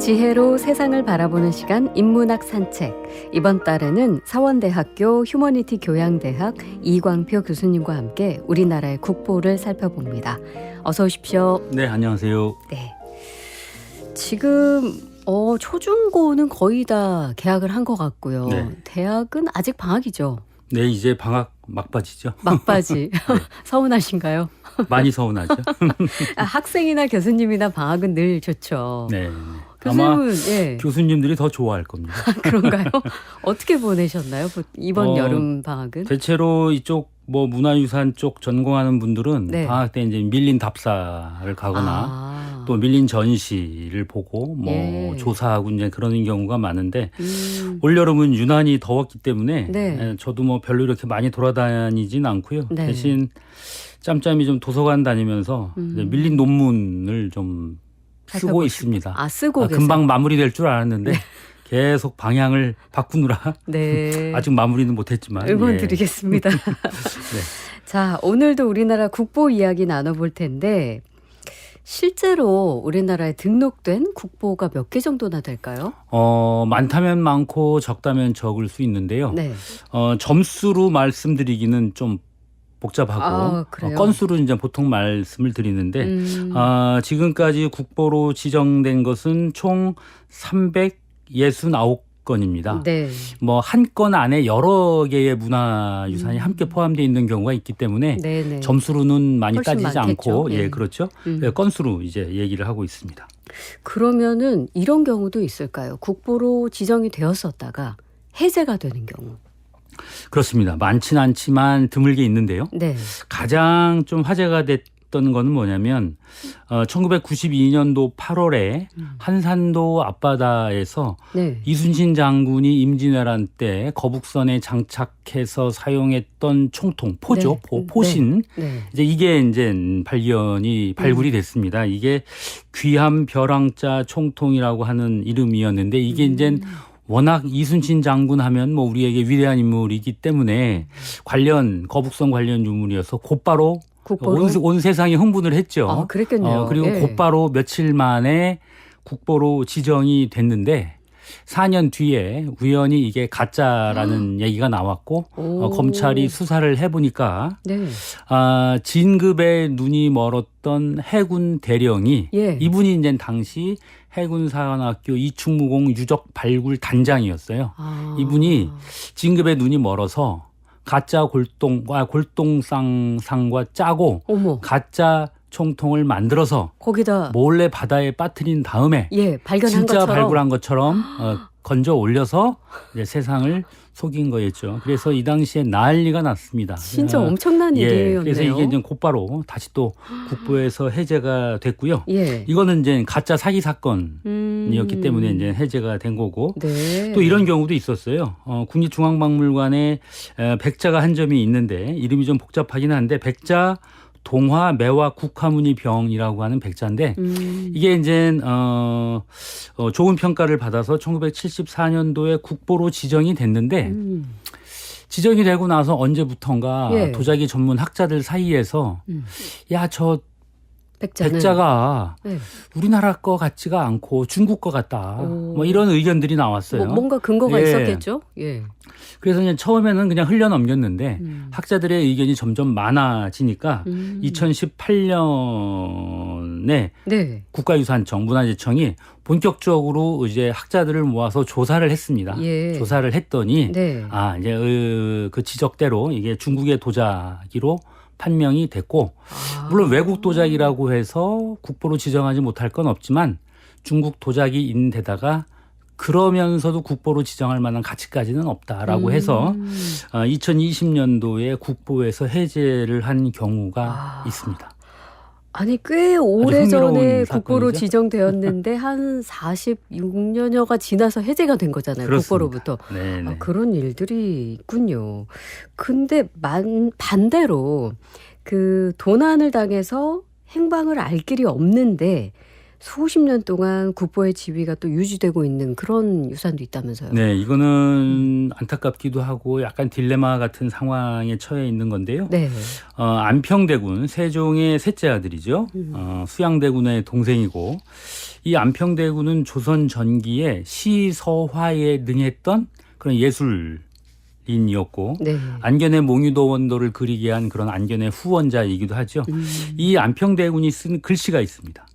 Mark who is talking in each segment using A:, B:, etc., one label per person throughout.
A: 지혜로 세상을 바라보는 시간 인문학 산책. 이번 달에는 서원대학교 휴머니티 교양대학 이광표 교수님과 함께 우리나라의 국보를 살펴봅니다. 어서 오십시오.
B: 네, 안녕하세요.
A: 네. 지금 초중고는 거의 다 개학을 한 것 같고요.
B: 네.
A: 대학은 아직 방학이죠.
B: 네, 이제 방학 막바지죠.
A: 막바지. 서운하신가요?
B: 많이 서운하죠.
A: 학생이나 교수님이나 방학은 늘 좋죠.
B: 네.
A: 교수님은
B: 아마
A: 예.
B: 교수님들이 더 좋아할 겁니다.
A: 그런가요? 어떻게 보내셨나요? 이번 여름 방학은?
B: 대체로 이쪽 문화유산 쪽 전공하는 분들은
A: 네.
B: 방학 때 이제 밀린 답사를 가거나 또 밀린 전시를 보고
A: 예.
B: 조사하고 이제 그러는 경우가 많은데 올 여름은 유난히 더웠기 때문에
A: 네.
B: 저도 별로 이렇게 많이 돌아다니진 않고요.
A: 네.
B: 대신 짬짬이 좀 도서관 다니면서 이제 밀린 논문을 좀 쓰고 있습니다.
A: 쓰고 계세요?
B: 금방 마무리될 줄 알았는데 계속 방향을 바꾸느라
A: 네.
B: 아직 마무리는 못했지만
A: 응원 드리겠습니다.
B: 네.
A: 자, 오늘도 우리나라 국보 이야기 나눠볼 텐데 실제로 우리나라에 등록된 국보가 몇 개 정도나 될까요?
B: 많다면 많고 적다면 적을 수 있는데요.
A: 네.
B: 점수로 말씀드리기는 좀 복잡하고
A: 그래요?
B: 건수로 이제 보통 말씀을 드리는데 지금까지 국보로 지정된 것은 총 369건입니다.
A: 네.
B: 한 건 안에 여러 개의 문화유산이 함께 포함되어 있는 경우가 있기 때문에
A: 네네.
B: 점수로는 많이
A: 훨씬
B: 따지지
A: 많겠죠.
B: 않고
A: 네.
B: 그렇죠. 건수로 이제 얘기를 하고 있습니다.
A: 그러면은 이런 경우도 있을까요? 국보로 지정이 되었었다가 해제가 되는 경우.
B: 그렇습니다. 많지는 않지만 드물게 있는데요.
A: 네.
B: 가장 좀 화제가 됐던 거는 뭐냐면 1992년도 8월에 한산도 앞바다에서
A: 네.
B: 이순신 장군이 임진왜란 때 거북선에 장착해서 사용했던 총통, 포죠.
A: 네.
B: 포신.
A: 네.
B: 이게 발굴이 됐습니다. 이게 귀함 벼랑자 총통이라고 하는 이름이었는데 이게 이제 워낙 이순신 장군 하면 우리에게 위대한 인물이기 때문에 거북선 관련 유물이어서 곧바로 온 세상이 흥분을 했죠.
A: 그랬겠네요.
B: 그리고 곧바로 며칠 만에 국보로 지정이 됐는데 4년 뒤에 우연히 이게 가짜라는 얘기가 나왔고 검찰이 수사를 해보니까
A: 네.
B: 진급에 눈이 멀었던 해군 대령이 이분이 이제 당시 해군사관학교 이충무공 유적 발굴 단장이었어요. 이분이 진급에 눈이 멀어서 가짜 골동상과 짜고 가짜 총통을 만들어서
A: 거기다
B: 몰래 바다에 빠뜨린 다음에
A: 발견한
B: 진짜
A: 것처럼.
B: 발굴한 것처럼 건져 올려서 이제 세상을 속인 거였죠. 그래서 이 당시에 난리가 났습니다.
A: 진짜 엄청난 일이었네요.
B: 그래서 이게 이제 곧바로 다시 또 국보에서 해제가 됐고요.
A: 예.
B: 이거는 이제 가짜 사기 사건이었기 때문에 이제 해제가 된 거고.
A: 네.
B: 또 이런 경우도 있었어요. 국립중앙박물관에 백자가 한 점이 있는데 이름이 좀 복잡하긴 한데 백자 동화 매화 국화무늬 병이라고 하는 백자인데 이게 이제 좋은 평가를 받아서 1974년도에 국보로 지정이 됐는데 지정이 되고 나서 언제부턴가 도자기 전문 학자들 사이에서 저 백자가 우리나라 거 같지가 않고 중국 거 같다. 이런 의견들이 나왔어요.
A: 뭔가 근거가 있었겠죠.
B: 그래서 그냥 처음에는 그냥 흘려 넘겼는데 학자들의 의견이 점점 많아지니까 2018년에 국가유산청, 문화재청이 본격적으로 이제 학자들을 모아서 조사를 했습니다. 조사를 했더니 이제 그 지적대로 이게 중국의 도자기로 판명이 됐고 물론 외국 도자기라고 해서 국보로 지정하지 못할 건 없지만 중국 도자기인 데다가 그러면서도 국보로 지정할 만한 가치까지는 없다라고 해서 2020년도에 국보에서 해제를 한 경우가 있습니다.
A: 아니 꽤 오래전에 국보로
B: 사건이죠?
A: 지정되었는데 한 46년여가 지나서 해제가 된 거잖아요.
B: 그렇습니다.
A: 국보로부터.
B: 네네.
A: 그런 일들이 있군요. 근데 반대로 그 도난을 당해서 행방을 알 길이 없는데 수십 년 동안 국보의 지위가 또 유지되고 있는 그런 유산도 있다면서요.
B: 네, 이거는 안타깝기도 하고 약간 딜레마 같은 상황에 처해 있는 건데요.
A: 네.
B: 안평대군 세종의 셋째 아들이죠. 수양대군의 동생이고 이 안평대군은 조선 전기에 시서화에 능했던 그런 예술인이었고
A: 네.
B: 안견의 몽유도원도를 그리게 한 그런 안견의 후원자이기도 하죠. 이 안평대군이 쓴 글씨가 있습니다.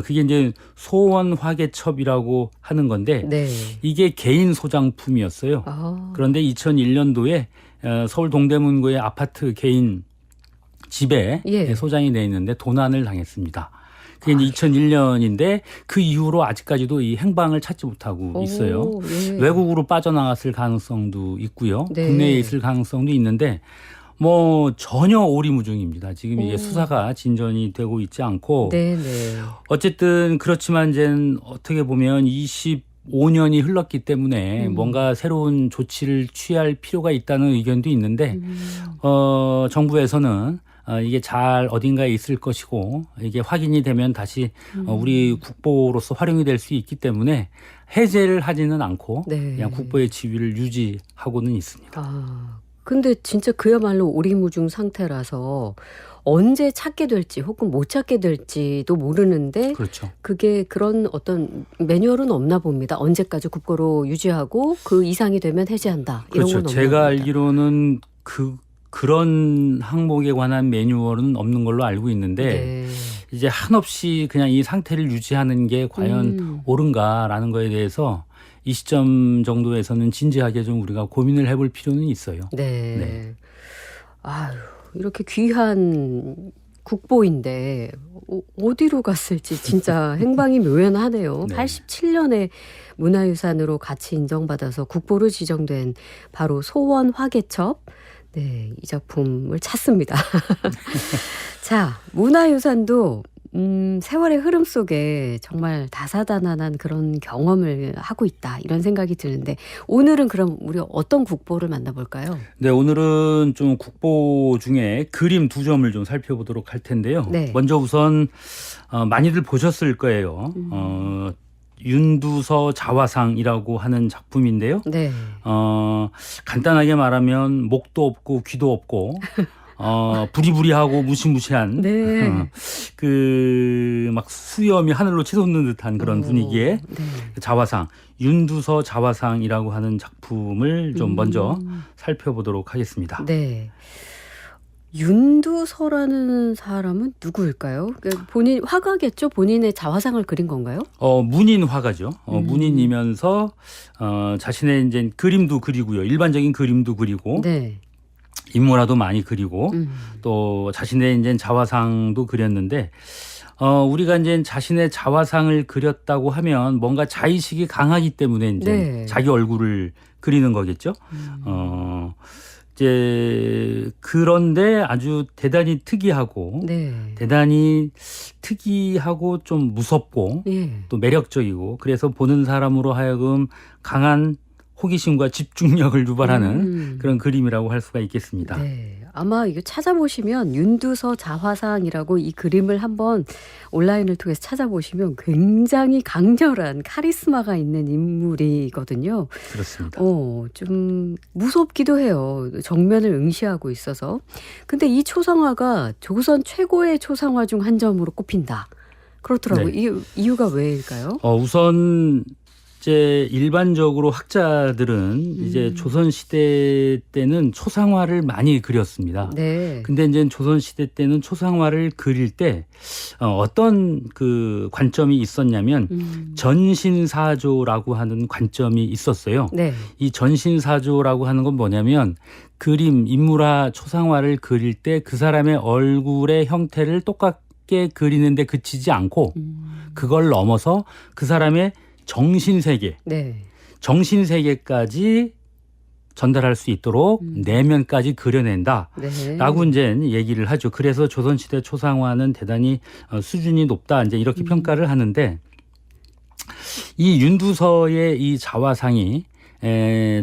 B: 그게 이제 소원화계첩이라고 하는 건데
A: 네.
B: 이게 개인 소장품이었어요. 그런데 2001년도에 서울 동대문구의 아파트 개인 집에
A: 예.
B: 소장이 돼 있는데 도난을 당했습니다. 그게 이제 2001년인데 그 이후로 아직까지도 이 행방을 찾지 못하고 있어요.
A: 예.
B: 외국으로 빠져나갔을 가능성도 있고요.
A: 네.
B: 국내에 있을 가능성도 있는데 뭐 전혀 오리무중입니다. 지금 이제 수사가 진전이 되고 있지 않고
A: 네네.
B: 어쨌든 그렇지만 이제 어떻게 보면 25년이 흘렀기 때문에 뭔가 새로운 조치를 취할 필요가 있다는 의견도 있는데 정부에서는 이게 잘 어딘가에 있을 것이고 이게 확인이 되면 다시 우리 국보로서 활용이 될 수 있기 때문에 해제를 하지는 않고
A: 네.
B: 그냥 국보의 지위를 유지하고는 있습니다.
A: 근데 진짜 그야말로 오리무중 상태라서 언제 찾게 될지 혹은 못 찾게 될지도 모르는데
B: 그렇죠.
A: 그게 그런 어떤 매뉴얼은 없나 봅니다. 언제까지 국보로 유지하고 그 이상이 되면 해제한다. 이런
B: 그렇죠.
A: 건 없나
B: 제가
A: 봅니다.
B: 알기로는 그런 항목에 관한 매뉴얼은 없는 걸로 알고 있는데
A: 네.
B: 이제 한없이 그냥 이 상태를 유지하는 게 과연 옳은가라는 거에 대해서 이 시점 정도에서는 진지하게 좀 우리가 고민을 해볼 필요는 있어요.
A: 네.
B: 네.
A: 아유, 이렇게 귀한 국보인데 어디로 갔을지 진짜 행방이 묘연하네요.
B: 네.
A: 87년에 문화유산으로 같이 인정받아서 국보로 지정된 바로 소원화계첩. 네, 이 작품을 찾습니다. 자, 문화유산도 세월의 흐름 속에 정말 다사다난한 그런 경험을 하고 있다 이런 생각이 드는데 오늘은 그럼 우리 어떤 국보를 만나볼까요?
B: 네, 오늘은 좀 국보 중에 그림 두 점을 좀 살펴보도록 할 텐데요.
A: 네.
B: 먼저 우선 많이들 보셨을 거예요. 윤두서 자화상이라고 하는 작품인데요.
A: 네.
B: 간단하게 말하면 목도 없고 귀도 없고 부리부리하고 무시무시한
A: 네.
B: 막 수염이 하늘로 치솟는 듯한 그런 분위기의
A: 네.
B: 자화상, 윤두서 자화상이라고 하는 작품을 좀 먼저 살펴보도록 하겠습니다.
A: 네. 윤두서라는 사람은 누구일까요? 그러니까 본인 화가겠죠? 본인의 자화상을 그린 건가요?
B: 문인 화가죠. 문인이면서 자신의 이제 그림도 그리고요. 일반적인 그림도 그리고
A: 네.
B: 인물화도 많이 그리고 또 자신의 이제 자화상도 그렸는데 우리가 이제 자신의 자화상을 그렸다고 하면 뭔가 자의식이 강하기 때문에 이제
A: 네.
B: 자기 얼굴을 그리는 거겠죠. 이제 그런데 아주 대단히 특이하고
A: 네.
B: 대단히 특이하고 좀 무섭고
A: 예.
B: 또 매력적이고 그래서 보는 사람으로 하여금 강한 호기심과 집중력을 유발하는 그런 그림이라고 할 수가 있겠습니다.
A: 네. 아마 이거 찾아보시면 윤두서 자화상이라고 이 그림을 한번 온라인을 통해서 찾아보시면 굉장히 강렬한 카리스마가 있는 인물이거든요.
B: 그렇습니다.
A: 좀 무섭기도 해요. 정면을 응시하고 있어서. 근데 이 초상화가 조선 최고의 초상화 중 한 점으로 꼽힌다. 그렇더라고요.
B: 네.
A: 이유가 왜일까요?
B: 우선 이제 일반적으로 학자들은 이제 조선 시대 때는 초상화를 많이 그렸습니다.
A: 네.
B: 근데 이제 조선 시대 때는 초상화를 그릴 때 어떤 그 관점이 있었냐면 전신사조라고 하는 관점이 있었어요.
A: 네.
B: 이 전신사조라고 하는 건 뭐냐면 그림, 인물화, 초상화를 그릴 때 그 사람의 얼굴의 형태를 똑같게 그리는데 그치지 않고 그걸 넘어서 그 사람의 정신세계,
A: 네.
B: 정신세계까지 전달할 수 있도록 내면까지 그려낸다.
A: 네.
B: 라고 이제 얘기를 하죠. 그래서 조선시대 초상화는 대단히 수준이 높다. 이제 이렇게 평가를 하는데 이 윤두서의 이 자화상이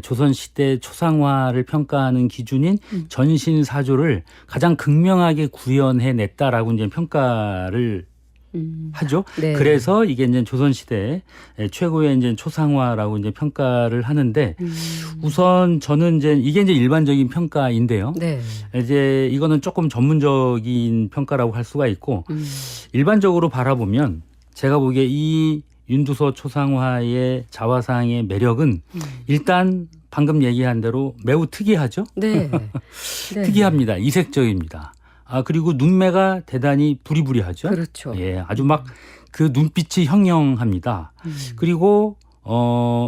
B: 조선시대 초상화를 평가하는 기준인 전신사조를 가장 극명하게 구현해냈다라고 이제 평가를 하죠.
A: 네.
B: 그래서 이게 이제 조선시대 최고의 이제 초상화라고 이제 평가를 하는데 우선 저는 이제 이게 이제 일반적인 평가인데요.
A: 네.
B: 이제 이거는 조금 전문적인 평가라고 할 수가 있고 일반적으로 바라보면 제가 보기에 이 윤두서 초상화의 자화상의 매력은 일단 방금 얘기한 대로 매우 특이하죠.
A: 네. 네.
B: 특이합니다. 이색적입니다. 그리고 눈매가 대단히 부리부리하죠.
A: 그렇죠.
B: 예, 아주 막 그 눈빛이 형형합니다. 그리고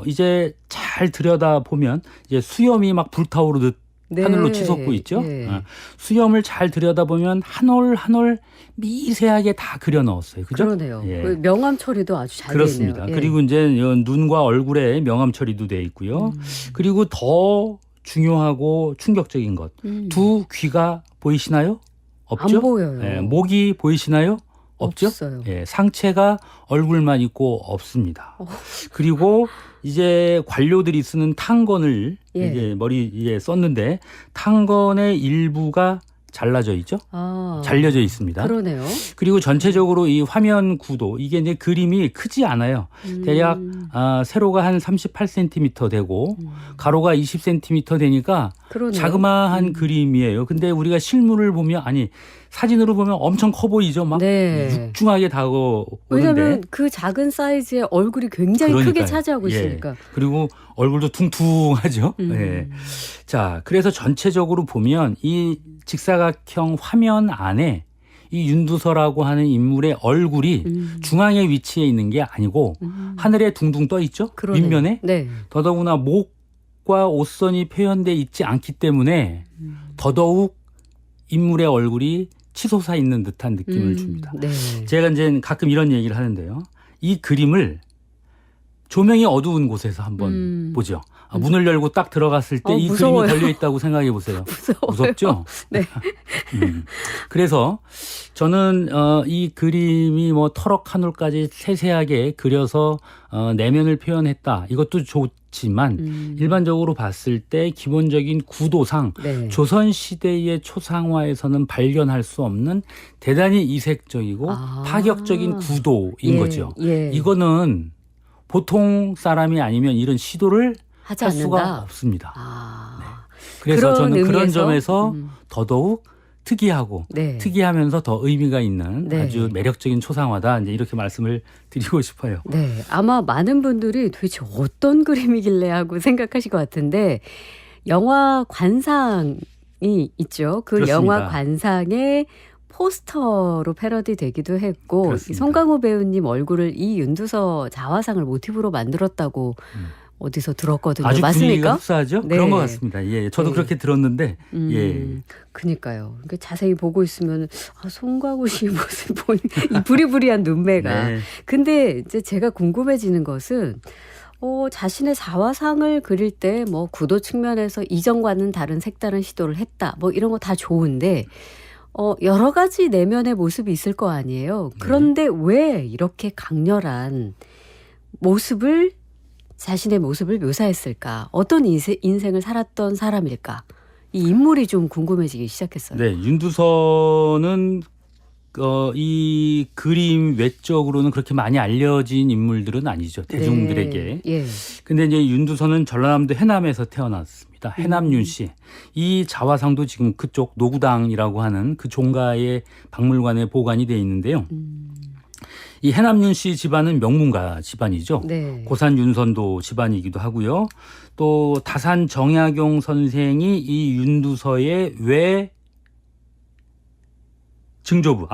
B: 이제 잘 들여다 보면 이제 수염이 막 불타오르듯
A: 네.
B: 하늘로 치솟고 있죠.
A: 네.
B: 수염을 잘 들여다 보면 한 올 한 올 미세하게 다 그려 넣었어요. 그죠?
A: 그러네요.
B: 예.
A: 그 명암 처리도 아주 잘
B: 그렇습니다.
A: 되네요. 예.
B: 그리고 이제 눈과 얼굴에 명암 처리도 돼 있고요. 그리고 더 중요하고 충격적인 것. 두 귀가 보이시나요? 없죠?
A: 안 보여요.
B: 예, 목이 보이시나요? 없죠?
A: 없어요.
B: 예, 상체가 얼굴만 있고 없습니다. 그리고 이제 관료들이 쓰는 탄건을
A: 예.
B: 이제 머리에 썼는데 탄건의 일부가 잘라져 있죠? 잘려져 있습니다.
A: 그러네요.
B: 그리고 전체적으로 이 화면 구도 이게 이제 그림이 크지 않아요. 대략 세로가 한 38cm 되고 가로가 20cm 되니까
A: 그러네요.
B: 자그마한 그림이에요. 근데 우리가 실물을 보면 사진으로 보면 엄청 커 보이죠. 막
A: 네.
B: 육중하게 다가오는데.
A: 왜냐하면 그 작은 사이즈의 얼굴이 굉장히 크게
B: 그러니까요.
A: 차지하고
B: 예.
A: 있으니까.
B: 그리고 얼굴도 퉁퉁하죠. 예. 자, 그래서 전체적으로 보면 이 직사각형 화면 안에 이 윤두서라고 하는 인물의 얼굴이 중앙에 위치해 있는 게 아니고 하늘에 둥둥 떠 있죠.
A: 그러네요.
B: 윗면에.
A: 네.
B: 더더구나 목과 옷선이 표현돼 있지 않기 때문에 더더욱 인물의 얼굴이 치솟아 있는 듯한 느낌을 줍니다.
A: 네.
B: 제가 이제 가끔 이런 얘기를 하는데요. 이 그림을 조명이 어두운 곳에서 한번 보죠. 문을 열고 딱 들어갔을 때 이 그림이 걸려 있다고 생각해 보세요. 무섭죠?
A: 네.
B: 그래서 저는 이 그림이 뭐 터럭 한 올까지 세세하게 그려서 내면을 표현했다. 이것도 좋지만 일반적으로 봤을 때 기본적인 구도상
A: 네.
B: 조선 시대의 초상화에서는 발견할 수 없는 대단히 이색적이고 파격적인 구도인 거죠.
A: 예.
B: 이거는 보통 사람이 아니면 이런 시도를
A: 하지
B: 할
A: 않는다.
B: 수가 없습니다.
A: 네.
B: 그래서 저는 그런
A: 의미에서?
B: 점에서 더더욱 특이하고
A: 네.
B: 특이하면서 더 의미가 있는
A: 네.
B: 아주 매력적인 초상화다. 이제 이렇게 말씀을 드리고 싶어요.
A: 네. 아마 많은 분들이 도대체 어떤 그림이길래 하고 생각하실 것 같은데 영화 관상이 있죠. 그
B: 그렇습니다.
A: 영화 관상의 포스터로 패러디 되기도 했고
B: 그렇습니다.
A: 이 송강호 배우님 얼굴을 이 윤두서 자화상을 모티브로 만들었다고 어디서 들었거든요.
B: 아주 분위기가
A: 맞습니까?
B: 흡사하죠?
A: 네.
B: 그런 것 같습니다. 예, 저도
A: 네.
B: 그렇게 들었는데 예.
A: 그니까요. 그러니까 자세히 보고 있으면 송강호 씨 모습 보니 이 부리부리한 눈매가.
B: 네.
A: 근데 이제 제가 궁금해지는 것은 자신의 자화상을 그릴 때 뭐 구도 측면에서 이전과는 다른 색다른 시도를 했다. 뭐 이런 거 다 좋은데 여러 가지 내면의 모습이 있을 거 아니에요. 그런데 왜 이렇게 강렬한 모습을 자신의 모습을 묘사했을까? 어떤 인생을 살았던 사람일까? 이 인물이 좀 궁금해지기 시작했어요.
B: 네, 윤두서는 이 그림 외적으로는 그렇게 많이 알려진 인물들은 아니죠. 대중들에게.
A: 네. 예.
B: 근데 이제 윤두서는 전라남도 해남에서 태어났습니다. 해남윤 씨. 이 자화상도 지금 그쪽 노구당이라고 하는 그 종가의 박물관에 보관이 돼 있는데요. 이 해남윤 씨 집안은 명문가 집안이죠.
A: 네.
B: 고산 윤선도 집안이기도 하고요. 또 다산 정약용 선생이 이 윤두서의 증조부,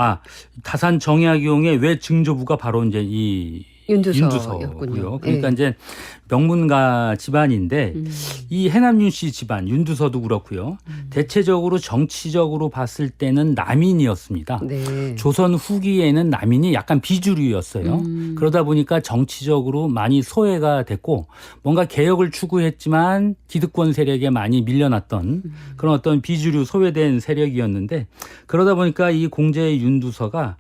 B: 다산 정약용의 증조부가 바로 이제 이 윤두서였군요. 그러니까
A: 네.
B: 이제 명문가 집안인데 이 해남윤 씨 집안, 윤두서도 그렇고요. 대체적으로 정치적으로 봤을 때는 남인이었습니다.
A: 네.
B: 조선 후기에는 남인이 약간 비주류였어요. 그러다 보니까 정치적으로 많이 소외가 됐고 뭔가 개혁을 추구했지만 기득권 세력에 많이 밀려났던 그런 어떤 비주류 소외된 세력이었는데 그러다 보니까 이 공제 윤두서가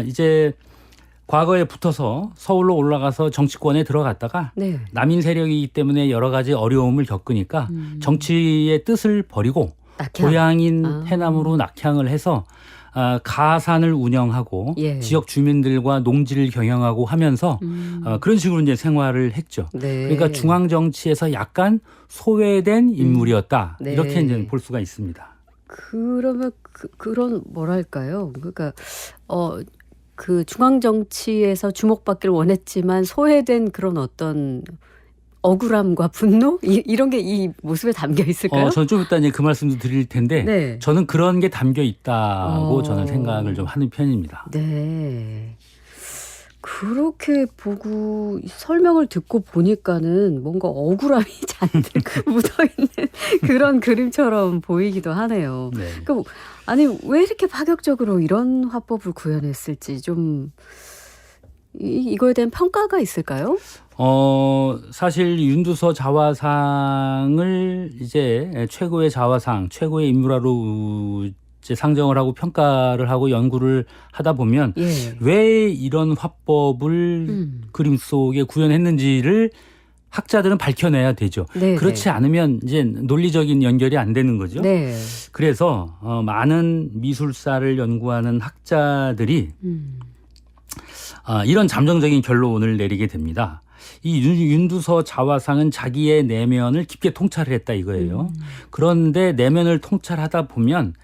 B: 이제 과거에 붙어서 서울로 올라가서 정치권에 들어갔다가
A: 네.
B: 남인 세력이기 때문에 여러 가지 어려움을 겪으니까 정치의 뜻을 버리고
A: 낙향.
B: 고향인 해남으로 낙향을 해서 가산을 운영하고
A: 예.
B: 지역 주민들과 농지를 경영하고 하면서 그런 식으로 이제 생활을 했죠.
A: 네.
B: 그러니까 중앙 정치에서 약간 소외된 인물이었다.
A: 네.
B: 이렇게 이제 볼 수가 있습니다.
A: 그러면 그런 뭐랄까요? 그러니까 그 중앙 정치에서 주목받기를 원했지만 소외된 그런 어떤 억울함과 분노 이런 게 이 모습에 담겨 있을까요?
B: 저는 좀 이따 이제 그 말씀도 드릴 텐데
A: 네.
B: 저는 그런 게 담겨 있다고 저는 생각을 좀 하는 편입니다.
A: 네. 그렇게 보고 설명을 듣고 보니까는 뭔가 억울함이 잔뜩 묻어있는 그런 그림처럼 보이기도 하네요.
B: 네.
A: 그러니까 아니 왜 이렇게 파격적으로 이런 화법을 구현했을지 좀 이거에 대한 평가가 있을까요?
B: 사실 윤두서 자화상을 이제 최고의 자화상, 최고의 인물화로 이제 상정을 하고 평가를 하고 연구를 하다 보면
A: 예.
B: 왜 이런 화법을 그림 속에 구현했는지를 학자들은 밝혀내야 되죠.
A: 네,
B: 그렇지 않으면 이제 논리적인 연결이 안 되는 거죠.
A: 네.
B: 그래서 많은 미술사를 연구하는 학자들이 이런 잠정적인 결론을 내리게 됩니다. 이 윤두서 자화상은 자기의 내면을 깊게 통찰을 했다 이거예요. 그런데 내면을 통찰하다 보면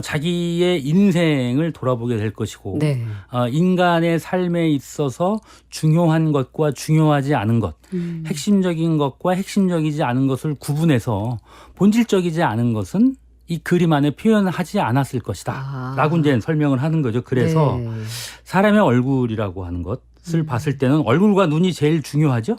B: 자기의 인생을 돌아보게 될 것이고
A: 네.
B: 인간의 삶에 있어서 중요한 것과 중요하지 않은 것, 핵심적인 것과 핵심적이지 않은 것을 구분해서 본질적이지 않은 것은 이 그림 안에 표현하지 않았을 것이다 라고 이제 설명을 하는 거죠. 그래서
A: 네. 사람의
B: 사람의 얼굴이라고 하는 것을 봤을 때는 얼굴과 눈이 제일 중요하죠.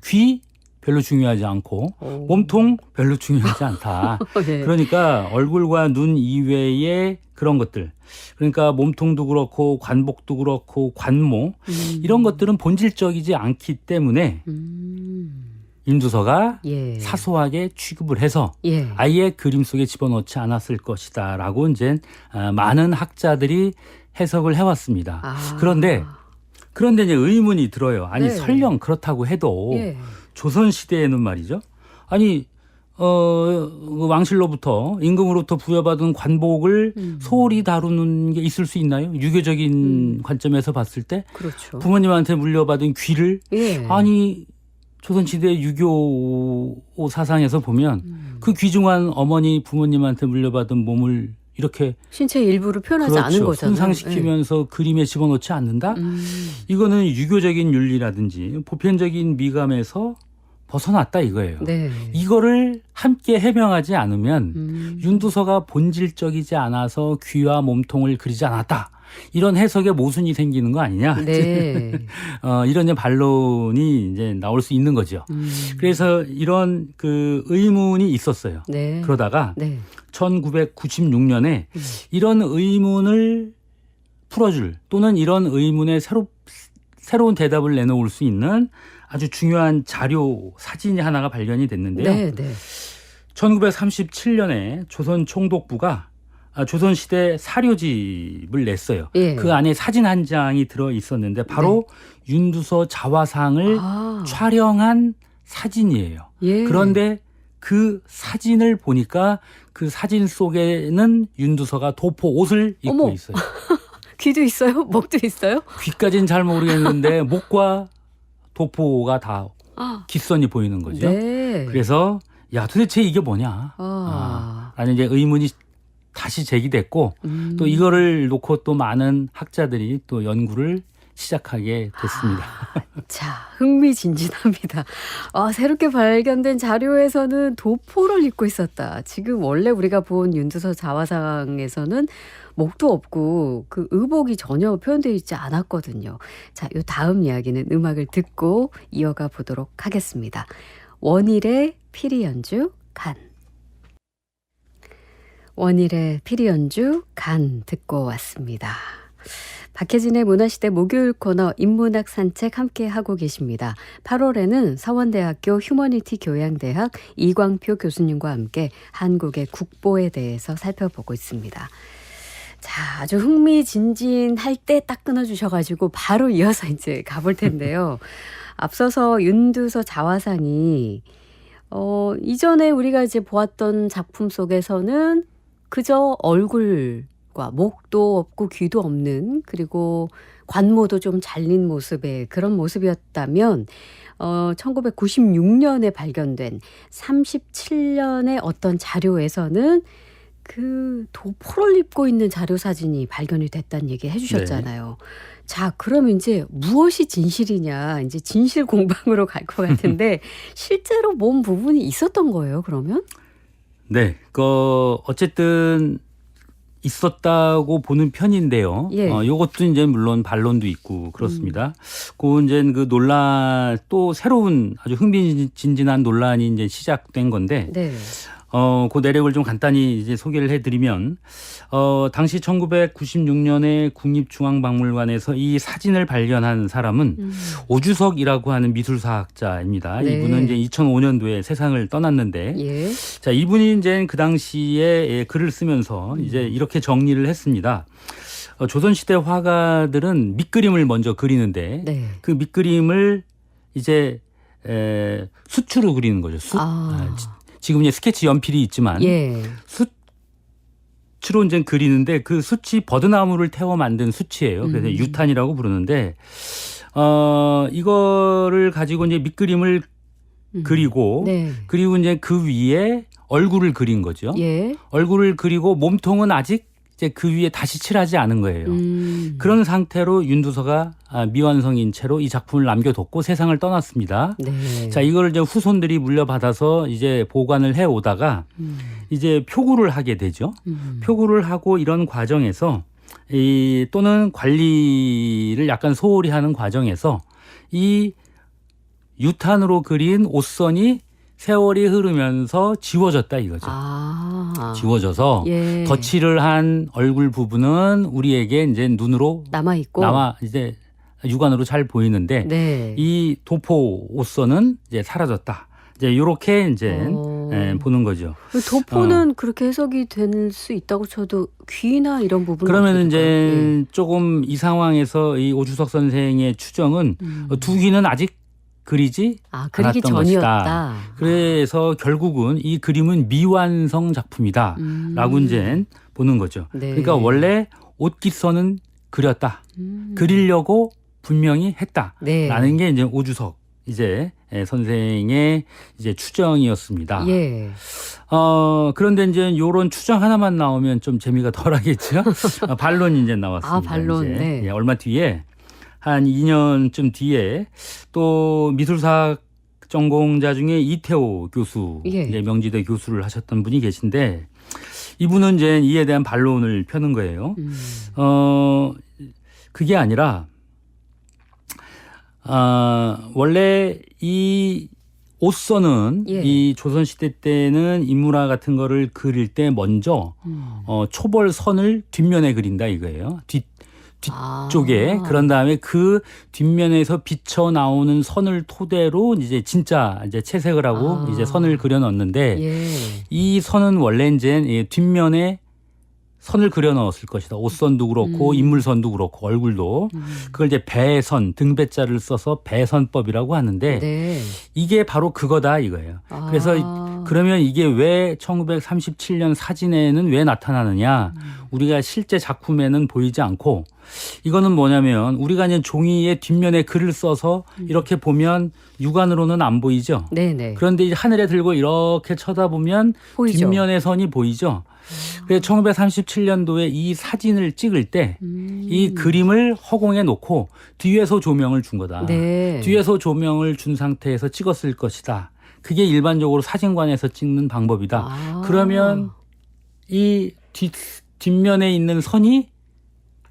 B: 귀 별로 중요하지 않고 몸통 별로 중요하지 않다.
A: 네.
B: 그러니까 얼굴과 눈 이외의 그런 것들, 그러니까 몸통도 그렇고 관복도 그렇고 관모 이런 것들은 본질적이지 않기 때문에 윤두서가
A: 예.
B: 사소하게 취급을 해서
A: 예.
B: 아예 그림 속에 집어넣지 않았을 것이다라고 이제 많은 학자들이 해석을 해왔습니다. 그런데 이제 의문이 들어요. 아니
A: 네.
B: 설령 그렇다고 해도
A: 예.
B: 조선 시대에는 말이죠. 아니 그 왕실로부터 임금으로부터 부여받은 관복을 소홀히 다루는 게 있을 수 있나요? 유교적인 관점에서 봤을 때
A: 그렇죠.
B: 부모님한테 물려받은 귀를
A: 예.
B: 아니 조선시대 유교 사상에서 보면 그 귀중한 어머니 부모님한테 물려받은 몸을 이렇게
A: 신체 일부를 표현하지
B: 그렇죠.
A: 않은 거잖아요.
B: 손상시키면서 그림에 집어넣지 않는다? 이거는 유교적인 윤리라든지 보편적인 미감에서 벗어났다 이거예요.
A: 네.
B: 이거를 함께 해명하지 않으면 윤두서가 본질적이지 않아서 귀와 몸통을 그리지 않았다. 이런 해석에 모순이 생기는 거 아니냐.
A: 네.
B: 이런 반론이 이제 나올 수 있는 거죠. 그래서 이런 그 의문이 있었어요.
A: 네.
B: 그러다가
A: 네.
B: 1996년에 이런 의문을 풀어줄 또는 이런 의문에 새로운 대답을 내놓을 수 있는 아주 중요한 자료 사진이 하나가 발견이 됐는데요.
A: 네. 네.
B: 1937년에 조선 총독부가 조선시대 사료집을 냈어요.
A: 예.
B: 그 안에 사진 한 장이 들어 있었는데 바로 윤두서 자화상을 촬영한 사진이에요.
A: 예.
B: 그런데 그 사진을 보니까 그 사진 속에는 윤두서가 도포 옷을 입고
A: 어머.
B: 있어요.
A: 귀도 있어요? 목도 있어요?
B: 귀까지는 잘 모르겠는데 목과 도포가 다 깃선이 보이는 거죠.
A: 네.
B: 그래서 야 도대체 이게 뭐냐? 라는 이제 의문이 다시 제기됐고 또 이거를 놓고 또 많은 학자들이 또 연구를 시작하게 됐습니다.
A: 자, 흥미진진합니다. 새롭게 발견된 자료에서는 도포를 입고 있었다. 지금 원래 우리가 본 윤두서 자화상에서는 목도 없고 그 의복이 전혀 표현되어 있지 않았거든요. 자, 요 다음 이야기는 음악을 듣고 이어가 보도록 하겠습니다. 원일의 피리연주 간. 원일의 피리연주 간 듣고 왔습니다. 박혜진의 문화시대 목요일 코너 인문학 산책 함께 하고 계십니다. 8월에는 서원대학교 휴머니티 교양대학 이광표 교수님과 함께 한국의 국보에 대해서 살펴보고 있습니다. 자, 아주 흥미진진할 때 딱 끊어주셔가지고 바로 이어서 이제 가볼 텐데요. 앞서서 윤두서 자화상이 이전에 우리가 이제 보았던 작품 속에서는 그저 얼굴과 목도 없고 귀도 없는, 그리고 관모도 좀 잘린 모습의 그런 모습이었다면 1996년에 발견된 37년의 어떤 자료에서는 그 도포를 입고 있는 자료 사진이 발견이 됐다는 얘기 해주셨잖아요. 자, 그럼 이제 무엇이 진실이냐, 이제 진실 공방으로 갈 것 같은데 실제로 몸 부분이 있었던 거예요, 그러면?
B: 네, 어쨌든 있었다고 보는 편인데요.
A: 예.
B: 요것도 이제 물론 반론도 있고 그렇습니다. 그 이제 그 논란, 또 새로운 아주 흥미진진한 논란이 이제 시작된 건데,
A: 네.
B: 그 내력을 좀 간단히 이제 소개를 해드리면, 당시 1996년에 국립중앙박물관에서 이 사진을 발견한 사람은 오주석이라고 하는 미술사학자입니다.
A: 네.
B: 이분은 이제 2005년도에 세상을 떠났는데,
A: 예.
B: 자, 이분이 이제 그 당시에 글을 쓰면서 이제 이렇게 정리를 했습니다. 조선시대 화가들은 밑그림을 먼저 그리는데,
A: 네.
B: 그 밑그림을 이제 수치로 그리는 거죠. 지금 이제 스케치 연필이 있지만
A: 예.
B: 수치로 이제 그리는데, 그 수치 버드나무를 태워 만든 수치예요. 그래서 유탄이라고 부르는데, 이거를 가지고 이제 밑그림을 그리고,
A: 네.
B: 그리고 이제 그 위에 얼굴을 그린 거죠.
A: 예.
B: 얼굴을 그리고 몸통은 아직 이제 그 위에 다시 칠하지 않은 거예요. 그런 상태로 윤두서가 미완성인 채로 이 작품을 남겨뒀고 세상을 떠났습니다.
A: 네.
B: 자, 이걸 이제 후손들이 물려받아서 이제 보관을 해 오다가 이제 표구를 하게 되죠. 표구를 하고 이런 과정에서 또는 관리를 약간 소홀히 하는 과정에서 이 유탄으로 그린 옷선이 세월이 흐르면서 지워졌다 이거죠. 지워져서
A: 예.
B: 덧칠을 한 얼굴 부분은 우리에게 이제 눈으로
A: 남아있고.
B: 이제 육안으로 잘 보이는데,
A: 네.
B: 이 도포 옷선은 이제 사라졌다. 이제 이렇게 이제 보는 거죠.
A: 도포는 그렇게 해석이 될 수 있다고 쳐도 귀나 이런 부분은
B: 그러면 이제
A: 예.
B: 조금 이 상황에서 이 오주석 선생의 추정은 두 귀는 아직 그리지
A: 그리기
B: 않았던
A: 전이었다.
B: 것이다. 그래서 결국은 이 그림은 미완성 작품이다라고 이제 보는 거죠.
A: 네.
B: 그러니까 원래 옷깃선은 그렸다. 그리려고 분명히 했다라는
A: 네.
B: 게 이제 오주석 이제 선생의 이제 추정이었습니다.
A: 예.
B: 그런데 이제 이런 추정 하나만 나오면 좀 재미가 덜하겠죠. 반론이 이제 나왔습니다.
A: 반론.
B: 이제.
A: 네.
B: 예, 얼마 뒤에 한 2년쯤 뒤에 또 미술사학 전공자 중에 이태호 교수,
A: 예.
B: 이제 명지대 교수를 하셨던 분이 계신데, 이분은 이제 이에 대한 반론을 펴는 거예요. 그게 아니라 원래 이 옷선은
A: 예.
B: 이 조선시대 때는 인물화 같은 거를 그릴 때 먼저 초벌선을 뒷면에 그린다 이거예요. 뒤쪽에. 그런 다음에 그 뒷면에서 비쳐 나오는 선을 토대로 이제 진짜 이제 채색을 하고 이제 선을 그려 넣었는데,
A: 예.
B: 이 선은 원래 이제 뒷면에 선을 그려 넣었을 것이다. 옷선도 그렇고 인물선도 그렇고 얼굴도. 그걸 이제 배선, 등배자를 써서 배선법이라고 하는데,
A: 네.
B: 이게 바로 그거다 이거예요. 그래서 그러면 이게 왜 1937년 사진에는 왜 나타나느냐? 우리가 실제 작품에는 보이지 않고, 이거는 뭐냐면 우리가 이제 종이에 뒷면에 글을 써서 이렇게 보면 육안으로는 안 보이죠.
A: 네네.
B: 그런데 이제 하늘에 들고 이렇게 쳐다보면
A: 보이죠.
B: 뒷면의 선이 보이죠. 그래서 1937년도에 이 사진을 찍을 때 이 그림을 허공에 놓고 뒤에서 조명을 준 거다.
A: 네.
B: 뒤에서 조명을 준 상태에서 찍었을 것이다. 그게 일반적으로 사진관에서 찍는 방법이다. 그러면 이 뒷면에 있는 선이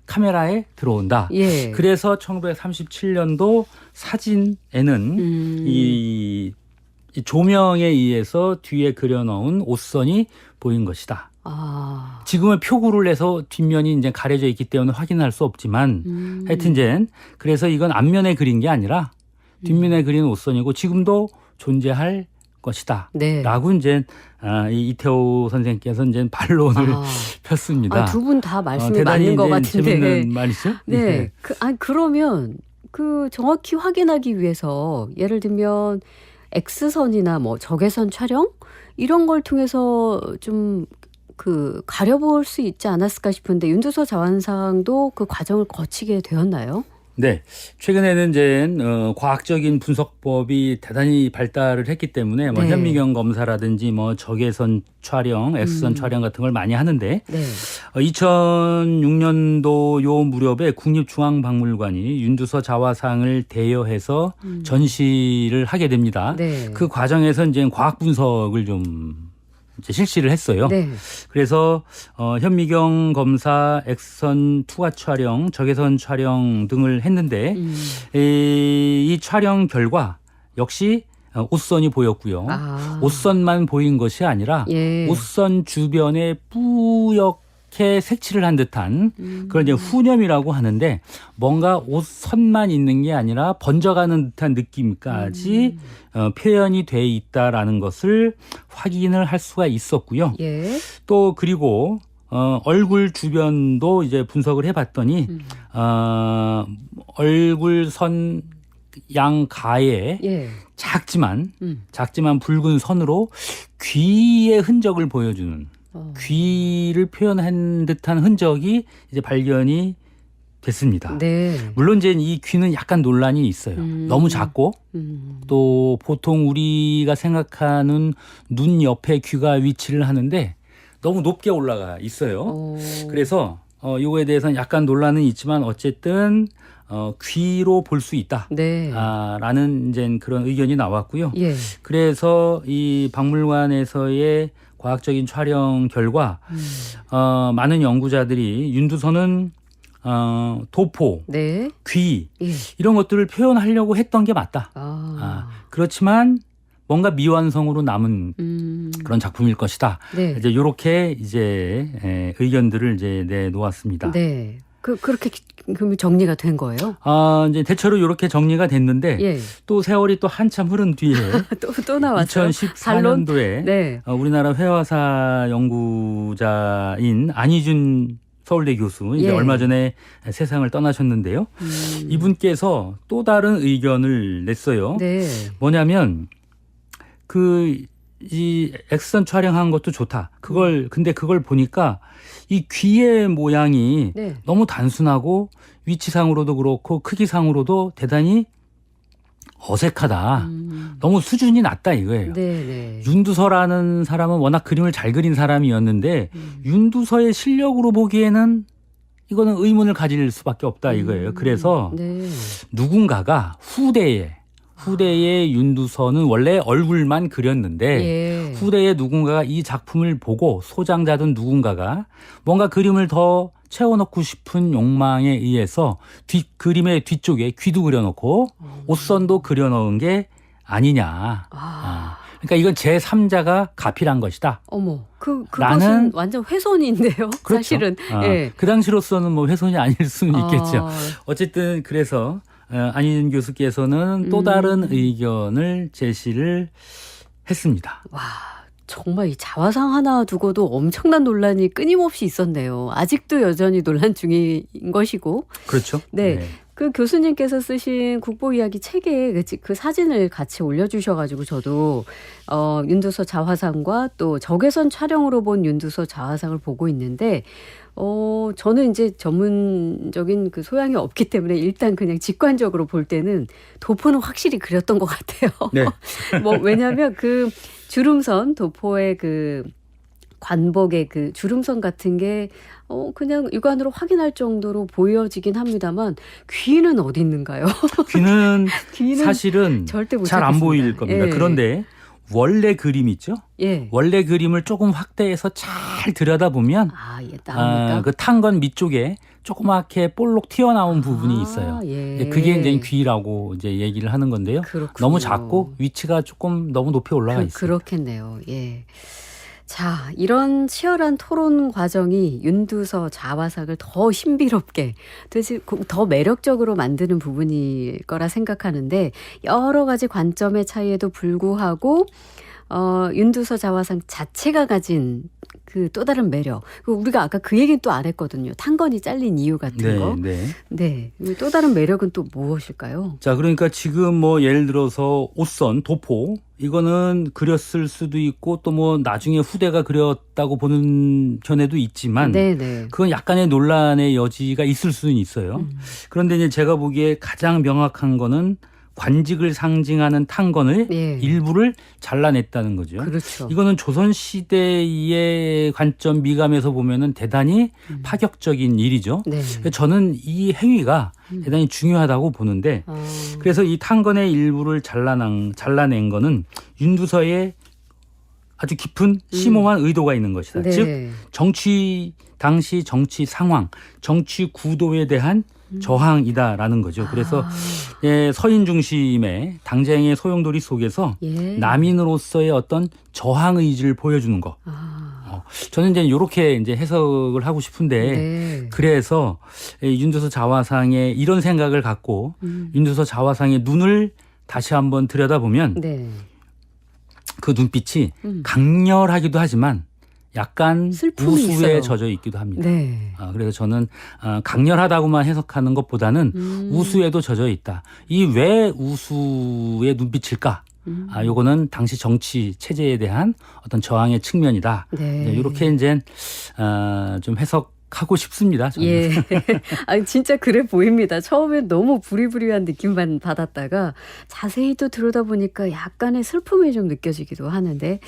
B: 카메라에 들어온다.
A: 예.
B: 그래서 1937년도 사진에는 이 조명에 의해서 뒤에 그려놓은 옷선이 보인 것이다. 지금은 표구를 해서 뒷면이 이제 가려져 있기 때문에 확인할 수 없지만, 하여튼 이제 그래서 이건 앞면에 그린 게 아니라 뒷면에 그린 옷선이고 지금도 존재할 것이다.
A: 네.
B: 라고 이제 이 이태호 선생님께서 이제 반론을 폈습니다.
A: 두 분 다 말씀이
B: 대단히
A: 맞는 것
B: 이제
A: 같은데.
B: 재밌는 말이죠.
A: 네. 그러면 그 정확히 확인하기 위해서 예를 들면 X선이나 뭐 적외선 촬영 이런 걸 통해서 좀 가려볼 수 있지 않았을까 싶은데 윤두서 자원상도 그 과정을 거치게 되었나요?
B: 네, 최근에는 이제 과학적인 분석법이 대단히 발달을 했기 때문에 뭐
A: 네.
B: 현미경 검사라든지 뭐 적외선 촬영, X선 촬영 같은 걸 많이 하는데
A: 네.
B: 2006년도 요 무렵에 국립중앙박물관이 윤두서 자화상을 대여해서 전시를 하게 됩니다.
A: 네.
B: 그 과정에서 이제 과학 분석을 좀 이제 실시를 했어요.
A: 네.
B: 그래서 현미경 검사, X선 투과 촬영, 적외선 촬영 등을 했는데 이 촬영 결과 역시 옷선이 보였고요. 옷선만 보인 것이 아니라
A: 예.
B: 옷선 주변에 뿌옇게 색칠을 한 듯한 그걸 이제 후념이라고 하는데 뭔가 옷선만 있는 게 아니라 번져가는 듯한 느낌까지 표현이 돼 있다라는 것을 확인을 할 수가 있었고요.
A: 예.
B: 또 그리고 얼굴 주변도 이제 분석을 해봤더니 얼굴선 양가에
A: 예.
B: 작지만 붉은 선으로 귀의 흔적을 보여주는 귀를 표현한 듯한 흔적이 이제 발견이 됐습니다.
A: 네.
B: 물론 이제 이 귀는 약간 논란이 있어요. 너무 작고 또 보통 우리가 생각하는 눈 옆에 귀가 위치를 하는데 너무 높게 올라가 있어요. 그래서 이거에 대해서는 약간 논란은 있지만 어쨌든 귀로 볼 수 있다.
A: 네.
B: 라는 이제 그런 의견이 나왔고요.
A: 예.
B: 그래서 이 박물관에서의 과학적인 촬영 결과 많은 연구자들이 윤두서는 도포,
A: 네.
B: 귀
A: 예.
B: 이런 것들을 표현하려고 했던 게 맞다. 그렇지만 뭔가 미완성으로 남은 그런 작품일 것이다.
A: 네.
B: 이제 이렇게 이제 의견들을 이제 내놓았습니다.
A: 네. 그렇게 그럼 정리가 된 거예요?
B: 이제 대체로 이렇게 정리가 됐는데
A: 예.
B: 또 세월이 또 한참 흐른 뒤에
A: 또 나왔어요.
B: 2014년도에
A: 네.
B: 우리나라 회화사 연구자인 안희준 서울대 교수 이제
A: 예.
B: 얼마 전에 세상을 떠나셨는데요. 이분께서 또 다른 의견을 냈어요.
A: 네.
B: 뭐냐면 이 X선 촬영한 것도 좋다. 근데 그걸 보니까 이 귀의 모양이
A: 네.
B: 너무 단순하고 위치상으로도 그렇고 크기상으로도 대단히 어색하다. 너무 수준이 낮다 이거예요.
A: 네.
B: 윤두서라는 사람은 워낙 그림을 잘 그린 사람이었는데 윤두서의 실력으로 보기에는 이거는 의문을 가질 수밖에 없다 이거예요. 그래서
A: 네.
B: 누군가가 후대의 윤두서는 원래 얼굴만 그렸는데
A: 예.
B: 후대에 누군가가 이 작품을 보고 소장자든 누군가가 뭔가 그림을 더 채워넣고 싶은 욕망에 의해서 그림의 뒤쪽에 귀도 그려놓고 옷선도 그려넣은 게 아니냐. 그러니까 이건 제3자가 가필한 것이다.
A: 어머, 그것은 완전 훼손인데요.
B: 그렇죠.
A: 사실은. 예.
B: 그 당시로서는 뭐 훼손이 아닐 수는 있겠죠. 어쨌든 그래서 안희준 교수께서는 또 다른 의견을 제시를 했습니다.
A: 와, 정말 이 자화상 하나 두고도 엄청난 논란이 끊임없이 있었네요. 아직도 여전히 논란 중인 것이고.
B: 그렇죠.
A: 네. 그 교수님께서 쓰신 국보 이야기 책에 그 사진을 같이 올려주셔가지고 저도 윤두서 자화상과 또 적외선 촬영으로 본 윤두서 자화상을 보고 있는데 저는 이제 전문적인 그 소양이 없기 때문에 일단 그냥 직관적으로 볼 때는 도포는 확실히 그렸던 것 같아요.
B: 네.
A: 왜냐하면 그 주름선 도포의 그 관복의 그 주름선 같은 게 그냥 육안으로 확인할 정도로 보여지긴 합니다만 귀는 어디 있는가요?
B: 귀는 사실은
A: 절대 못
B: 잘 안
A: 찾겠습니다.
B: 보일 겁니다.
A: 예.
B: 그런데 원래 그림 있죠?
A: 예.
B: 원래 그림을 조금 확대해서 잘 들여다보면
A: 나옵니까?
B: 그 탄 건 밑쪽에 조그맣게 볼록 튀어나온 부분이 있어요.
A: 예.
B: 그게 이제 귀라고 이제 얘기를 하는 건데요.
A: 그렇군요.
B: 너무 작고 위치가 조금 너무 높이 올라가 있습니다.
A: 그렇겠네요. 예. 자, 이런 치열한 토론 과정이 윤두서 자화상을 더 신비롭게, 더 매력적으로 만드는 부분일 거라 생각하는데 여러 가지 관점의 차이에도 불구하고 윤두서 자화상 자체가 가진 그 또 다른 매력. 우리가 아까 그 얘기는 또 안 했거든요. 탄건이 잘린 이유 같은 거.
B: 네.
A: 네. 또 다른 매력은 또 무엇일까요?
B: 자, 그러니까 지금 뭐 예를 들어서 옷선, 도포 이거는 그렸을 수도 있고 또 뭐 나중에 후대가 그렸다고 보는 견해도 있지만
A: 네네.
B: 그건 약간의 논란의 여지가 있을 수는 있어요. 그런데 이제 제가 보기에 가장 명확한 거는 관직을 상징하는 탄건을
A: 예.
B: 일부를 잘라냈다는 거죠.
A: 그렇죠.
B: 이거는 조선시대의 관점 미감에서 보면은 대단히 파격적인 일이죠.
A: 네.
B: 그래서 저는 이 행위가 대단히 중요하다고 보는데 그래서 이 탄건의 일부를 잘라낸 거는 윤두서의 아주 깊은 심오한 의도가 있는 것이다.
A: 네.
B: 즉 당시 정치 상황, 정치 구도에 대한 저항이다라는 거죠. 그래서 서인 중심의 당쟁의 소용돌이 속에서
A: 예.
B: 남인으로서의 어떤 저항 의지를 보여주는 거. 저는 이제 이렇게 이제 해석을 하고 싶은데
A: 네.
B: 그래서 윤두서 자화상에 이런 생각을 갖고 윤두서 자화상의 눈을 다시 한번 들여다보면
A: 네.
B: 그 눈빛이 강렬하기도 하지만 약간
A: 슬픔이
B: 우수에
A: 있어요.
B: 젖어 있기도 합니다.
A: 네.
B: 그래서 저는 강렬하다고만 해석하는 것보다는 우수에도 젖어 있다. 이 왜 우수의 눈빛일까? 요거는 당시 정치 체제에 대한 어떤 저항의 측면이다.
A: 네.
B: 이렇게 이제 좀 해석하고 싶습니다. 저는.
A: 예. 아니, 진짜 그래 보입니다. 처음엔 너무 부리부리한 느낌만 받았다가 자세히 또 들여다보니까 약간의 슬픔이 좀 느껴지기도 하는데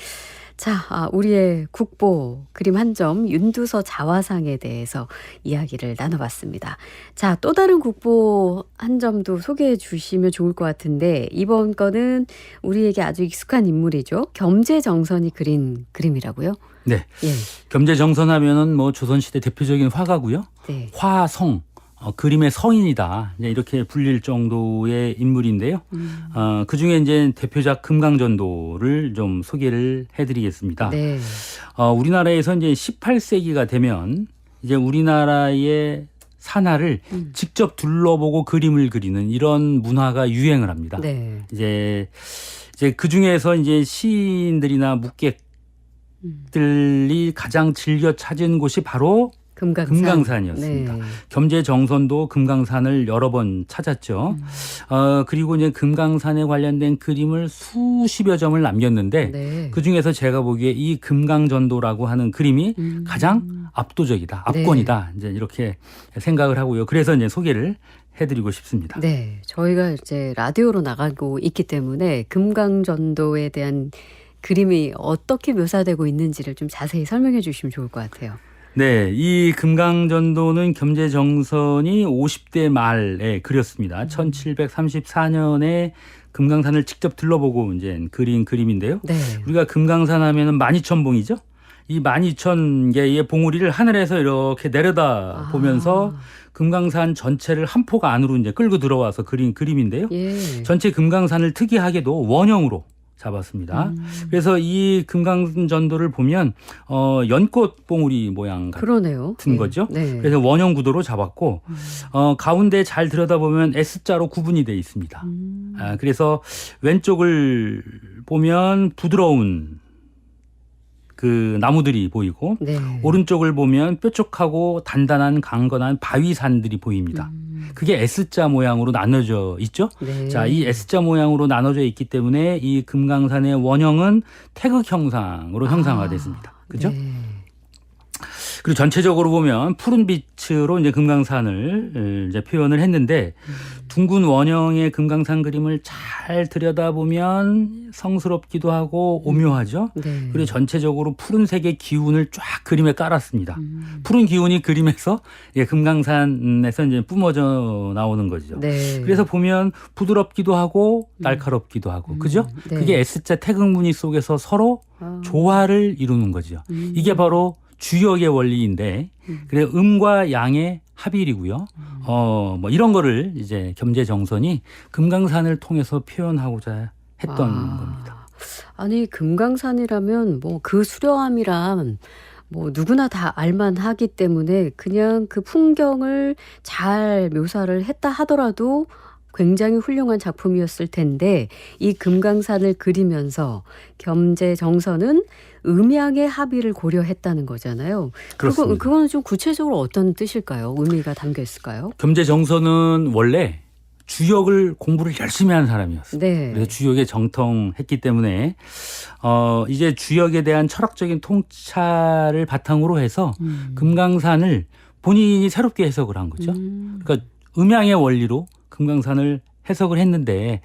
A: 자, 우리의 국보 그림 한 점 윤두서 자화상에 대해서 이야기를 나눠봤습니다. 자, 또 다른 국보 한 점도 소개해 주시면 좋을 것 같은데 이번 거는 우리에게 아주 익숙한 인물이죠. 겸재정선이 그린 그림이라고요?
B: 네.
A: 예.
B: 겸재정선하면은 뭐 조선시대 대표적인 화가고요.
A: 네.
B: 화성. 그림의 성인이다. 이렇게 불릴 정도의 인물인데요. 그 중에 이제 대표작 금강전도를 좀 소개를 해드리겠습니다.
A: 네.
B: 우리나라에서 이제 18세기가 되면 이제 우리나라의 산하를 직접 둘러보고 그림을 그리는 이런 문화가 유행을 합니다.
A: 네.
B: 이제 그 중에서 이제 시인들이나 묵객들이 가장 즐겨 찾은 곳이 바로 금강산이었습니다.
A: 네.
B: 겸재정선도 금강산을 여러 번 찾았죠. 그리고 이제 금강산에 관련된 그림을 수십여 점을 남겼는데
A: 네.
B: 그 중에서 제가 보기에 이 금강전도라고 하는 그림이 가장 압도적이다, 압권이다. 이제 이렇게 생각을 하고요. 그래서 이제 소개를 해드리고 싶습니다.
A: 네. 저희가 이제 라디오로 나가고 있기 때문에 금강전도에 대한 그림이 어떻게 묘사되고 있는지를 좀 자세히 설명해 주시면 좋을 것 같아요.
B: 네, 이 금강전도는 겸재정선이 50대 말에 그렸습니다. 1734년에 금강산을 직접 둘러보고 이제 그린 그림인데요.
A: 네.
B: 우리가 금강산 하면은 12,000봉이죠. 이 12,000개의 봉우리를 하늘에서 이렇게 내려다 보면서 금강산 전체를 한 폭 안으로 이제 끌고 들어와서 그린 그림인데요.
A: 예.
B: 전체 금강산을 특이하게도 원형으로 잡았습니다. 그래서 이 금강전도를 보면 연꽃 봉우리 모양
A: 그러네요.
B: 같은 거죠.
A: 네.
B: 그래서 원형 구도로 잡았고 가운데 잘 들여다보면 S자로 구분이 되어 있습니다. 그래서 왼쪽을 보면 부드러운 그 나무들이 보이고
A: 네.
B: 오른쪽을 보면 뾰족하고 단단한 강건한 바위산들이 보입니다. 그게 S자 모양으로 나눠져 있죠.
A: 네.
B: 자, 이 S자 모양으로 나눠져 있기 때문에 이 금강산의 원형은 태극 형상으로 형상화됐습니다. 그죠?
A: 네.
B: 그리고 전체적으로 보면 푸른 빛으로 이제 금강산을 이제 표현을 했는데 둥근 원형의 금강산 그림을 잘 들여다보면 성스럽기도 하고 오묘하죠.
A: 네.
B: 그리고 전체적으로 푸른색의 기운을 쫙 그림에 깔았습니다. 푸른 기운이 그림에서 금강산에서 이제 뿜어져 나오는 거죠.
A: 네.
B: 그래서 보면 부드럽기도 하고 날카롭기도 하고, 그죠?
A: 네.
B: 그게 S자 태극무늬 속에서 서로 조화를 이루는 거죠. 이게 바로 주역의 원리인데, 그래 음과 양의 합일이고요. 뭐 이런 거를 이제 겸재정선이 금강산을 통해서 표현하고자 했던 겁니다.
A: 아니, 금강산이라면 뭐 그 수려함이란 뭐 누구나 다 알만하기 때문에 그냥 그 풍경을 잘 묘사를 했다 하더라도 굉장히 훌륭한 작품이었을 텐데 이 금강산을 그리면서 겸재정서는 음양의 합의를 고려했다는 거잖아요.
B: 그렇습니다.
A: 그거는 좀 구체적으로 어떤 뜻일까요? 의미가 담겨 있을까요?
B: 겸재정서는 원래 주역을 공부를 열심히 한 사람이었어요.
A: 네.
B: 그래서 주역에 정통했기 때문에 이제 주역에 대한 철학적인 통찰을 바탕으로 해서 금강산을 본인이 새롭게 해석을 한 거죠. 그러니까 음양의 원리로 금강산을 해석을 했는데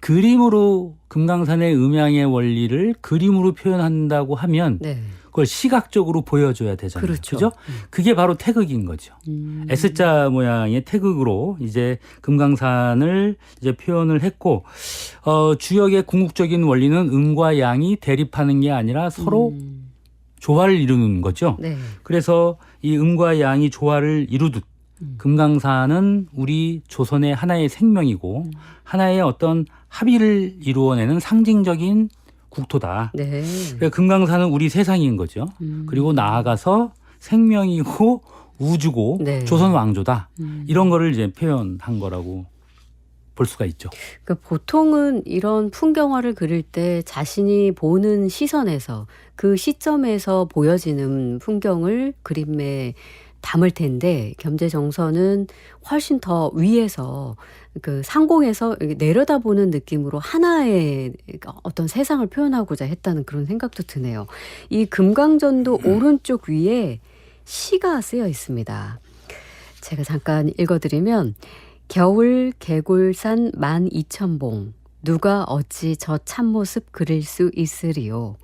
B: 그림으로 금강산의 음양의 원리를 그림으로 표현한다고 하면
A: 네.
B: 그걸 시각적으로 보여줘야 되잖아요.
A: 그렇죠.
B: 그죠? 그게 바로 태극인 거죠. S자 모양의 태극으로 이제 금강산을 이제 표현을 했고, 주역의 궁극적인 원리는 음과 양이 대립하는 게 아니라 서로 조화를 이루는 거죠.
A: 네.
B: 그래서 이 음과 양이 조화를 이루듯 금강산은 우리 조선의 하나의 생명이고 하나의 어떤 합의를 이루어내는 상징적인 국토다.
A: 네.
B: 그러니까 금강산은 우리 세상인 거죠. 그리고 나아가서 생명이고 우주고
A: 네.
B: 조선 왕조다. 이런 거를 이제 표현한 거라고 볼 수가 있죠.
A: 그러니까 보통은 이런 풍경화를 그릴 때 자신이 보는 시선에서 그 시점에서 보여지는 풍경을 그림에 담을 텐데 겸재정서는 훨씬 더 위에서 그 상공에서 내려다보는 느낌으로 하나의 어떤 세상을 표현하고자 했다는 그런 생각도 드네요. 이 금강전도 오른쪽 위에 시가 쓰여 있습니다. 제가 잠깐 읽어드리면 겨울 개골산 12,000봉 누가 어찌 저 참모습 그릴 수 있으리요.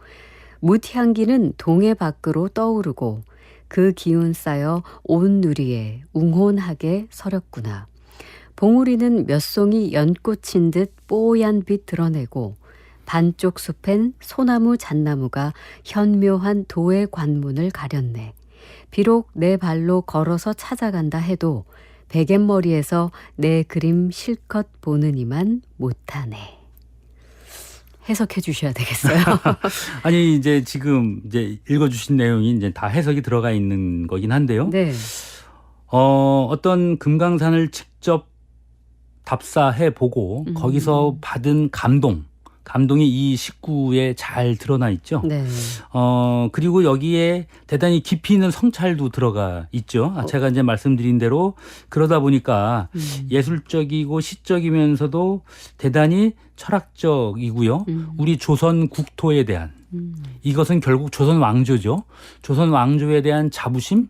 A: 묻향기는 동해 밖으로 떠오르고 그 기운 쌓여 온 누리에 웅혼하게 서렸구나. 봉우리는 몇 송이 연꽃인 듯 뽀얀 빛 드러내고 반쪽 숲엔 소나무 잣나무가 현묘한 도의 관문을 가렸네. 비록 내 발로 걸어서 찾아간다 해도 베갯머리에서 내 그림 실컷 보느니만 못하네. 해석해 주셔야 되겠어요.
B: 아니 이제 지금 이제 읽어주신 내용이 이제 다 해석이 들어가 있는 거긴 한데요.
A: 네.
B: 어떤 금강산을 직접 답사해 보고 거기서 받은 감동이 이 식구에 잘 드러나 있죠.
A: 네.
B: 그리고 여기에 대단히 깊이 있는 성찰도 들어가 있죠. 제가 이제 말씀드린 대로 그러다 보니까 예술적이고 시적이면서도 대단히 철학적이고요. 우리 조선 국토에 대한 이것은 결국 조선 왕조죠. 조선 왕조에 대한 자부심,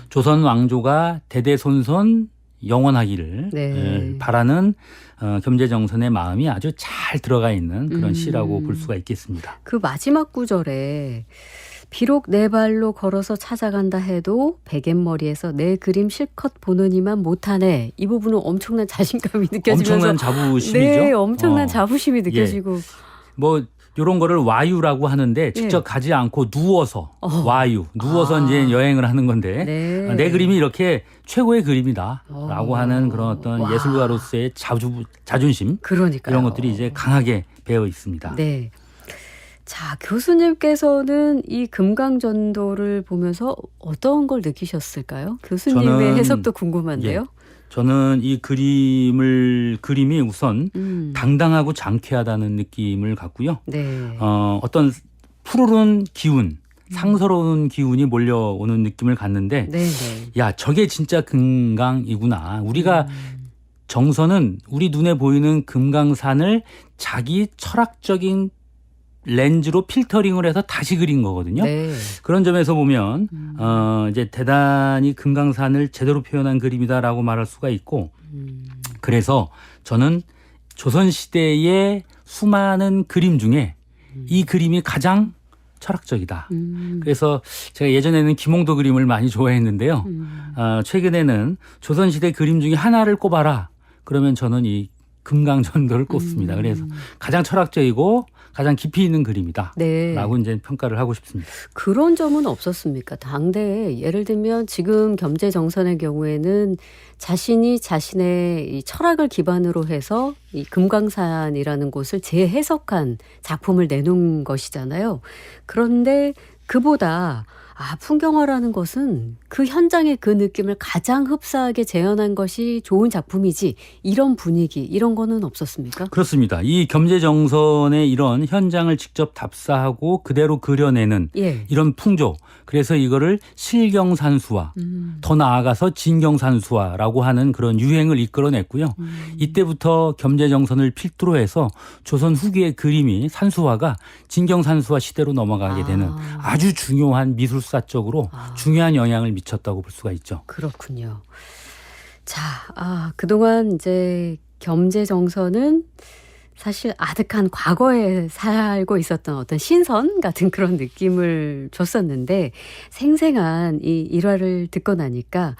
B: 조선 왕조가 대대손손 영원하기를
A: 네.
B: 바라는 겸재정선의 마음이 아주 잘 들어가 있는 그런 시라고 볼 수가 있겠습니다.
A: 그 마지막 구절에 비록 내 발로 걸어서 찾아간다 해도 베갯머리에서 내 그림 실컷 보느니만 못하네. 이 부분은 엄청난 자신감이 느껴지면서
B: 엄청난 자부심이죠.
A: 네, 엄청난 자부심이 느껴지고.
B: 뭐 이런 거를 와유라고 하는데 직접 가지 않고 누워서 와유, 누워서 이제 여행을 하는 건데
A: 네.
B: 내 그림이 이렇게 최고의 그림이다라고 하는 그런 어떤
A: 와.
B: 예술가로서의 자존심
A: 그러니까요.
B: 이런 것들이 이제 강하게 배어 있습니다.
A: 네. 자, 교수님께서는 이 금강전도를 보면서 어떤 걸 느끼셨을까요? 교수님의
B: 저는,
A: 해석도 궁금한데요.
B: 저는 이 그림이 우선 당당하고 장쾌하다는 느낌을 갖고요.
A: 네.
B: 어떤 푸르른 기운, 상서로운 기운이 몰려오는 느낌을 갖는데
A: 네, 네.
B: 야, 저게 진짜 금강이구나. 우리가 정서는 우리 눈에 보이는 금강산을 자기 철학적인 렌즈로 필터링을 해서 다시 그린 거거든요.
A: 네.
B: 그런 점에서 보면 이제 대단히 금강산을 제대로 표현한 그림이다라고 말할 수가 있고 그래서 저는 조선 시대의 수많은 그림 중에 이 그림이 가장 철학적이다. 그래서 제가 예전에는 김홍도 그림을 많이 좋아했는데요. 최근에는 조선 시대 그림 중에 하나를 꼽아라. 그러면 저는 이 금강전도를 꼽습니다. 그래서 가장 철학적이고 가장 깊이 있는 그림이다.
A: 네.
B: 라고 이제 평가를 하고 싶습니다.
A: 그런 점은 없었습니까? 당대에 예를 들면 지금 겸재정선의 경우에는 자신이 자신의 이 철학을 기반으로 해서 이 금강산이라는 곳을 재해석한 작품을 내놓은 것이잖아요. 그런데 그보다 풍경화라는 것은 그 현장의 그 느낌을 가장 흡사하게 재현한 것이 좋은 작품이지 이런 분위기 이런 거는 없었습니까?
B: 그렇습니다. 이 겸재정선의 이런 현장을 직접 답사하고 그대로 그려내는
A: 예.
B: 이런 풍조. 그래서 이거를 실경산수화, 더 나아가서 진경산수화라고 하는 그런 유행을 이끌어냈고요. 이때부터 겸재정선을 필두로 해서 조선 후기의 그림이 산수화가 진경산수화 시대로 넘어가게 되는 아주 중요한 미술사적으로 중요한 영향을 미쳤다고 볼 수가 있죠.
A: 그렇군요. 자, 그동안 이제 겸재정선은 사실 아득한 과거에 살고 있었던 어떤 신선 같은 그런 느낌을 줬었는데 생생한 이 일화를 듣고 나니까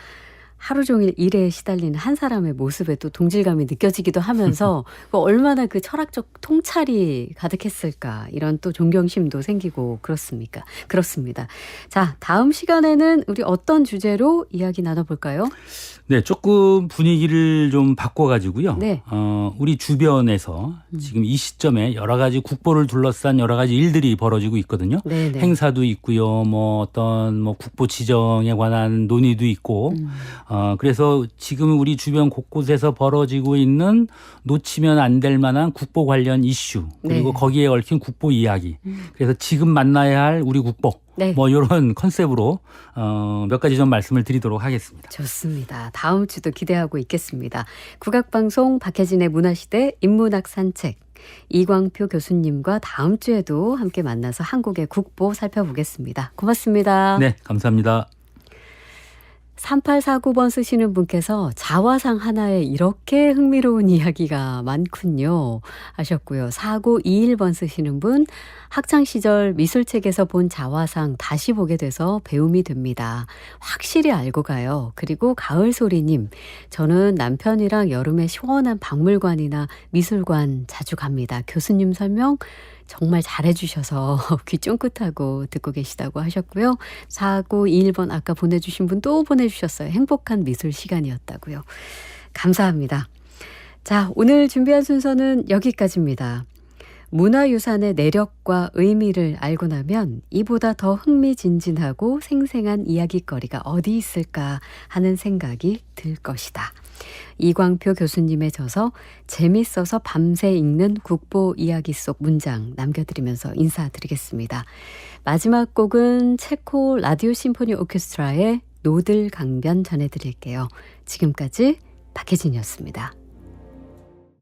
A: 하루 종일 일에 시달리는 한 사람의 모습에 또 동질감이 느껴지기도 하면서 얼마나 그 철학적 통찰이 가득했을까 이런 또 존경심도 생기고 그렇습니다. 자, 다음 시간에는 우리 어떤 주제로 이야기 나눠볼까요?
B: 네, 조금 분위기를 좀 바꿔가지고요.
A: 네.
B: 우리 주변에서 지금 이 시점에 여러 가지 국보를 둘러싼 여러 가지 일들이 벌어지고 있거든요.
A: 네네.
B: 행사도 있고요. 어떤 국보 지정에 관한 논의도 있고. 그래서 지금 우리 주변 곳곳에서 벌어지고 있는 놓치면 안 될 만한 국보 관련 이슈 그리고
A: 네.
B: 거기에 얽힌 국보 이야기. 그래서 지금 만나야 할 우리 국보.
A: 네.
B: 이런 컨셉으로 몇 가지 좀 말씀을 드리도록 하겠습니다.
A: 좋습니다. 다음 주도 기대하고 있겠습니다. 국악방송 박혜진의 문화시대 인문학 산책 이광표 교수님과 다음 주에도 함께 만나서 한국의 국보 살펴보겠습니다. 고맙습니다.
B: 네, 감사합니다.
A: 3849번 쓰시는 분께서 자화상 하나에 이렇게 흥미로운 이야기가 많군요 하셨고요. 4921번 쓰시는 분 학창시절 미술책에서 본 자화상 다시 보게 돼서 배움이 됩니다. 확실히 알고 가요. 그리고 가을소리님 저는 남편이랑 여름에 시원한 박물관이나 미술관 자주 갑니다. 교수님 설명 정말 잘해주셔서 귀 쫑긋하고 듣고 계시다고 하셨고요. 4921번 아까 보내주신 분 또 보내주셨어요. 행복한 미술 시간이었다고요. 감사합니다. 자, 오늘 준비한 순서는 여기까지입니다. 문화유산의 내력과 의미를 알고 나면 이보다 더 흥미진진하고 생생한 이야기거리가 어디 있을까 하는 생각이 들 것이다. 이광표 교수님의 저서 재밌어서 밤새 읽는 국보 이야기 속 문장 남겨드리면서 인사드리겠습니다. 마지막 곡은 체코 라디오 심포니 오케스트라의 노들 강변 전해드릴게요. 지금까지 박혜진이었습니다.